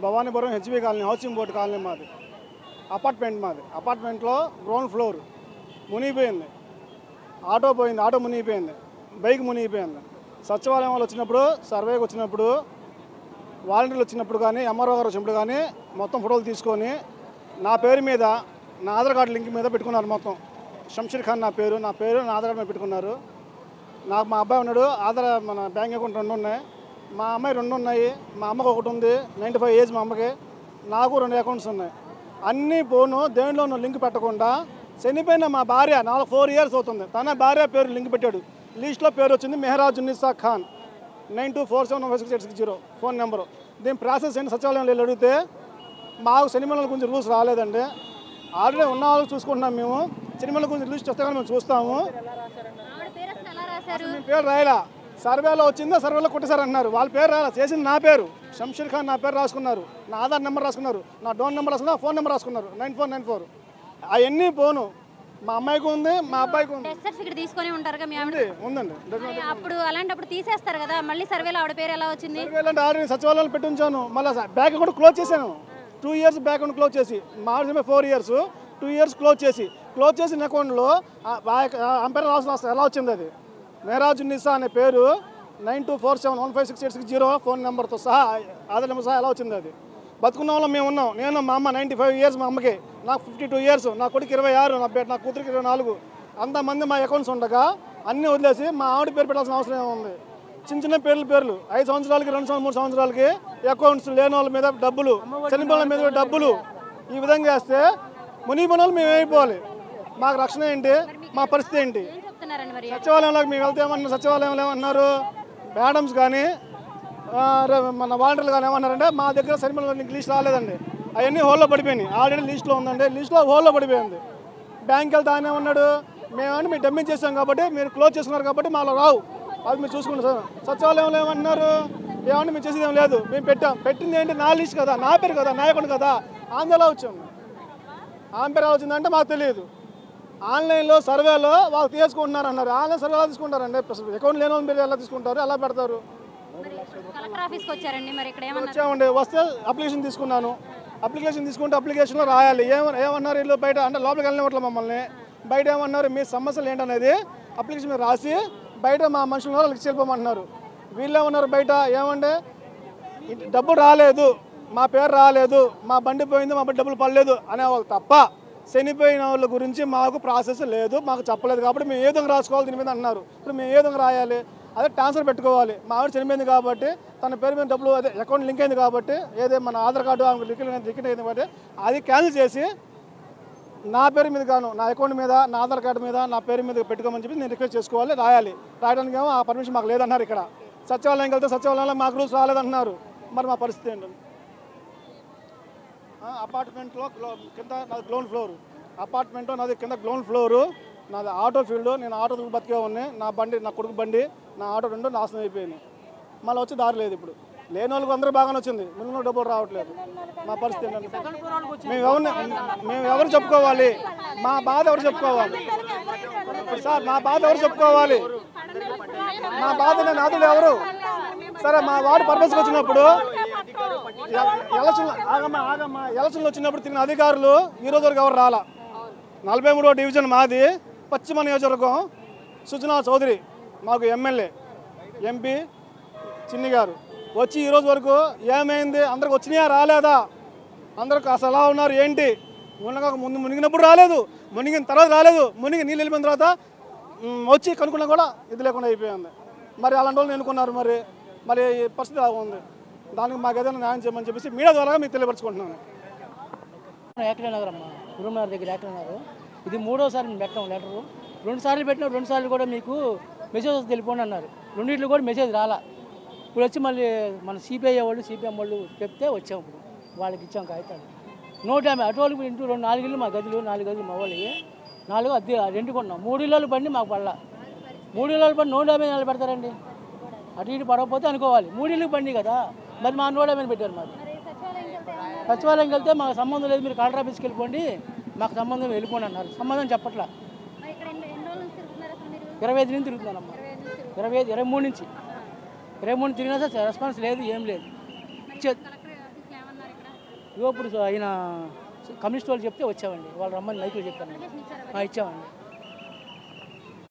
Bhavanipuram HB colony, housing board colony మాది. Apartment మాది. అపార్ట్మెంట్లో గ్రౌండ్ ఫ్లోర్ మునిగిపోయింది. ఆటో పోయింది, ఆటో మునిగిపోయింది, బైక్ మునిగిపోయింది. సచివాలయం వాళ్ళు వచ్చినప్పుడు, సర్వేకి వచ్చినప్పుడు, వాలంటీర్లు వచ్చినప్పుడు కానీ, ఎంఆర్ఓ గారు వచ్చినప్పుడు కానీ మొత్తం ఫోటోలు తీసుకొని నా పేరు మీద, నా ఆధార్ కార్డు లింక్ మీద పెట్టుకున్నారు. మొత్తం షంషీర్ ఖాన్ నా పేరు నా ఆధార్ కార్డు మీద పెట్టుకున్నారు. నాకు మా అబ్బాయి ఉన్నాడు, మన బ్యాంక్ అకౌంట్ 2 ఉన్నాయి, మా అమ్మాయి 2 ఉన్నాయి, మా అమ్మకు ఒకటి ఉంది, 95 ఏజ్ మా అమ్మకి, నాకు 2 అకౌంట్స్ ఉన్నాయి. అన్నీ పోను దేనిలోనూ లింక్ పెట్టకుండా చనిపోయిన మా భార్య 4 ఇయర్స్ అవుతుంది, తన భార్య పేరు లింక్ పెట్టాడు. లిస్ట్లో పేరు వచ్చింది మెహరాజ్ ఉన్నీసా ఖాన్, 92479660 ఫోన్ నెంబరు. దీని ప్రాసెస్ ఏంటి సచివాలయంలో అడిగితే మాకు సినిమాల గురించి రూల్స్ రాలేదండి. ఆల్రెడీ ఉన్న వాళ్ళు చూసుకుంటున్నాం. మేము సినిమాల గురించి లిస్ట్ వస్తే కానీ మేము చూస్తాము. మేము పేరు రాయలా, సర్వేలో వచ్చిందో సర్వేలో కొట్టేశారంటున్నారు. వాళ్ళ పేరు రాయాలి, చేసింది నా పేరు షంషీర్ ఖాన్, నా పేరు రాసుకున్నారు, నా ఆధార్ నెంబర్ రాసుకున్నారు, నా డోన్ నెంబర్ రాసుకున్నారు, ఫోన్ నెంబర్ రాసుకున్నారు 9494. అవన్నీ పోను మా అమ్మాయికి ఉంది, మా అబ్బాయికి ఉంది. డెత్ సర్టిఫికేట్ తీసుకొని ఉంటారు కదా మీ ఆవిడ? ఉందండి. అప్పుడు అలాంటప్పుడు తీసేస్తారు కదా, మళ్ళీ సర్వేలో ఆవిడ పేరు ఎలా వచ్చింది? సర్వేలో ఆల్రెడీ సచివాలయంలో పెట్టి ఉంచాను. మళ్ళీ బ్యాక్ అకౌంట్ క్లోజ్ చేశాను. 2 ఇయర్స్ బ్యాక్ అకౌంట్ క్లోజ్ చేసి, మా 4 ఇయర్స్ 2 ఇయర్స్ క్లోజ్ చేసిన అకౌంట్లో అంపేర్ రాసు ఎలా వచ్చింది? అది మెహరాజ్ ఉన్నీసా అనే పేరు 9247156860 ఫోన్ నెంబర్తో సహా, ఆధార్ నెంబర్ సహా ఎలా వచ్చింది? అది బతుకున్న వాళ్ళం మేము ఉన్నాం. నేను మా అమ్మ 95 ఇయర్స్, మా అమ్మకి, నాకు 52 ఇయర్స్, నా కొడుకు 26, నా కూతురికి 24. అంతమంది మా అకౌంట్స్ ఉండగా అన్నీ వదిలేసి మా ఆవిడ పేరు పెట్టాల్సిన అవసరం ఏముంది? చిన్న పేర్లు 5 సంవత్సరాలకి 2 3 సంవత్సరాలకి అకౌంట్స్ లేని వాళ్ళ మీద డబ్బులు, చనిపోయిన వాళ్ళ మీద డబ్బులు, ఈ విధంగా వేస్తే మునిగిపోయిన వాళ్ళు మేము అయిపోవాలి. మాకు రక్షణ ఏంటి? మా పరిస్థితి ఏంటి? సచివాలయంలోకి మేము వెళ్తే ఏమన్నా, సచివాలయంలో ఏమన్నారు మేడమ్స్ కానీ మన వాలంటీర్లు కానీ ఏమన్నారంటే మా దగ్గర సరిపడ లిస్ట్ రాలేదండి, అవన్నీ హోల్లో పడిపోయినాయి. ఆల్రెడీ లిస్ట్లో ఉందండి, లిస్ట్లో హోల్లో పడిపోయింది. బ్యాంక్ వెళ్తే ఆయన ఏమన్నాడు, మేమని మీరు డమ్మింగ్ చేసాం కాబట్టి, మీరు క్లోజ్ చేసుకున్నారు కాబట్టి మాలో రావు, అది మీరు చూసుకుంటారు సార్. సచివాలయంలో ఏమన్నారు, ఏమన్నా మేము చేసేది ఏం లేదు, మేము పెట్టింది ఏంటి? నా లిస్ట్ కదా, నా పేరు కదా, నా అకౌంట్ కదా, ఆంధ్రలో వచ్చింది. ఆమె పేరు వచ్చిందంటే మాకు తెలియదు. ఆన్లైన్లో సర్వేలో వాళ్ళు తీసుకుంటున్నారు అన్నారు. ఆన్లైన్ సర్వే ఎలా తీసుకుంటారండి? అకౌంట్ లేని వాళ్ళు ఎలా తీసుకుంటారు? ఎలా పెడతారు? వచ్చామండి, వస్తే అప్లికేషన్ తీసుకున్నాను. అప్లికేషన్ తీసుకుంటే అప్లికేషన్లో రాయాలి. ఏమన్నారు వీళ్ళు బయట, అంటే లోపలికి వెళ్ళినట్ల మమ్మల్ని బయట ఏమన్నారు, మీ సమస్యలు ఏంటనేది అప్లికేషన్ మీద రాసి బయట మా మనుషులు వాళ్ళకి వెళ్ళిపోమంటున్నారు. వీళ్ళు ఏమన్నారు బయట, ఏమంటే డబ్బు రాలేదు, మా పేరు రాలేదు, మా బండి పోయింది, మా బండి డబ్బులు పడలేదు అనేవాళ్ళు తప్ప చనిపోయిన వాళ్ళ గురించి మాకు ప్రాసెస్ లేదు, మాకు చెప్పలేదు కాబట్టి మేము ఏ విధంగా రాసుకోవాలి దీని మీద అన్నారు. ఇప్పుడు మేము ఏ విధంగా రాయాలి? అదే ట్రాన్స్ఫర్ పెట్టుకోవాలి. మా ఆవిడ చనిపోయింది కాబట్టి తన పేరు మీద డబ్బులు, అదే అకౌంట్ లింక్ అయింది కాబట్టి, ఏదే మన ఆధార్ కార్డు లింక్ అయింది కాబట్టి అది క్యాన్సిల్ చేసి నా పేరు మీద గాను, నా అకౌంట్ మీద, నా ఆధార్ కార్డు మీద, నా పేరు మీద పెట్టుకోమని చెప్పి నేను రిక్వెస్ట్ చేసుకోవాలి, రాయాలి. రాయడానికి ఏమో ఆ పర్మిషన్ మాకు లేదన్నారు. ఇక్కడ సచివాలయంకి వెళ్తే సచివాలయంలో మాకు రూల్స్ రాలేదంటున్నారు. మరి మా పరిస్థితి ఏంటండి? అపార్ట్మెంట్లో కింద నాది గ్రౌండ్ ఫ్లోర్, అపార్ట్మెంట్లో నాది కింద గ్రౌండ్ ఫ్లోరు, నాది ఆటో ఫీల్డ్, నేను ఆటో బతికే ఉన్నాయి. నా బండి, నా కొడుకు బండి, నా ఆటో 2 నాశనం అయిపోయినాయి. మళ్ళీ వచ్చి దారి లేదు. ఇప్పుడు లేని వాళ్ళకి అందరూ బాగానే వచ్చింది, మినిమం డబ్బులు రావట్లేదు. మా పరిస్థితి ఏంటంటే మేము ఎవరు చెప్పుకోవాలి? మా బాధ ఎవరు చెప్పుకోవాలి సార్? మా బాధ ఎవరు చెప్పుకోవాలి? మా బాధ నేను నాదులు ఎవరు? సరే, మా వార్డు పర్పస్కి వచ్చినప్పుడు ఎలక్షన్లు వచ్చినప్పుడు తిరిగిన అధికారులు ఈరోజు వరకు ఎవరు రాలా. 43వ డివిజన్ మాది, పశ్చిమ నియోజకవర్గం. సుజనా చౌదరి మాకు ఎమ్మెల్యే, ఎంపీ చిన్ని గారు వచ్చి ఈరోజు వరకు ఏమైంది, అందరికి వచ్చినాయా రాలేదా, అందరికి అసలు ఎలా ఉన్నారు ఏంటి, ముందు మునిగినప్పుడు రాలేదు, మునిగిన తర్వాత రాలేదు, మునిగి నీళ్ళు వెళ్ళిపోయిన తర్వాత వచ్చి కనుక్కున్నా కూడా ఇది లేకుండా అయిపోయింది. మరి అలాంటి వాళ్ళు ఎన్నుకున్నారు. మరి పరిస్థితి అలా ఉంది. దానికి మాకు ఏదైనా న్యాయం చేయమని చెప్పేసి మీడియా ద్వారా మీకు తెలియపరచుకుంటున్నాను. ఏకనగర్ అమ్మ, గురుమనగర్ దగ్గర ఏకనగర్. ఇది 3వసారి మేము పెట్టాం లెటరు. 2 సార్లు పెట్టినా 2 సార్లు కూడా మీకు మెసేజ్ తెలిపోండి అన్నారు. 2 కూడా మెసేజ్ రాలా. ఇప్పుడు వచ్చి మళ్ళీ మన సిపిఐ వాళ్ళు, సిపిఎం వాళ్ళు చెప్తే వచ్చాం. ఇప్పుడు వాళ్ళకి ఇచ్చాం కాగితాలు. 150 అటు వాళ్ళకి ఇంటూ 4 ఇళ్ళు మా గదులు, 4 గదులు మా వాళ్ళకి, 4 అద్దె రెంట్ కొన్నాం. 3 ఇళ్ళు బండి మాకు పడలా. 3 ఇళ్ళు బండి 150 పెడతారండి. అటు ఇటు పడకపోతే అనుకోవాలి. 3 ఇళ్ళకి బండి కదా, మరి మా 150 పెట్టారు. మాది సచివాలయంకి వెళ్తే మాకు సంబంధం లేదు, మీరు కలెక్టర్ ఆఫీస్కి వెళ్ళిపోండి, మాకు సంబంధం వెళ్ళిపోండి అన్నారు. సంబంధం చెప్పట్లా. 25 నుంచి తిరుగుతున్నానమ్మా. 23 నుంచి తిరిగినా సార్ రెస్పాన్స్ లేదు, ఏం లేదు. ఇగో ఇప్పుడు ఆయన కమ్యూనిస్ట్ వాళ్ళు చెప్తే వచ్చామండి, వాళ్ళు రమ్మని మైకులు చెప్పారండి, ఇచ్చామండి.